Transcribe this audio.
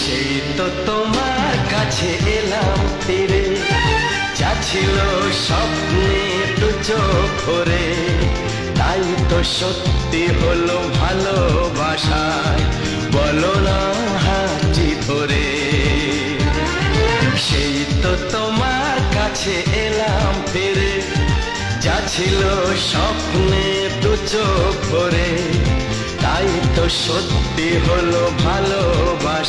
সেই তো তোমার কাছে এলাম ফিরে, যা ছিল স্বপ্নে দু চোখ ভরে, তাই তো সত্যি হলো ভালোবাসায়, বলো না হাতটি ধরে। সেই তো তোমার কাছে এলাম ফিরে, যা ছিল স্বপ্নে দু চোখ ভরে, তাই তো সত্যি হলো ভালোবাসা।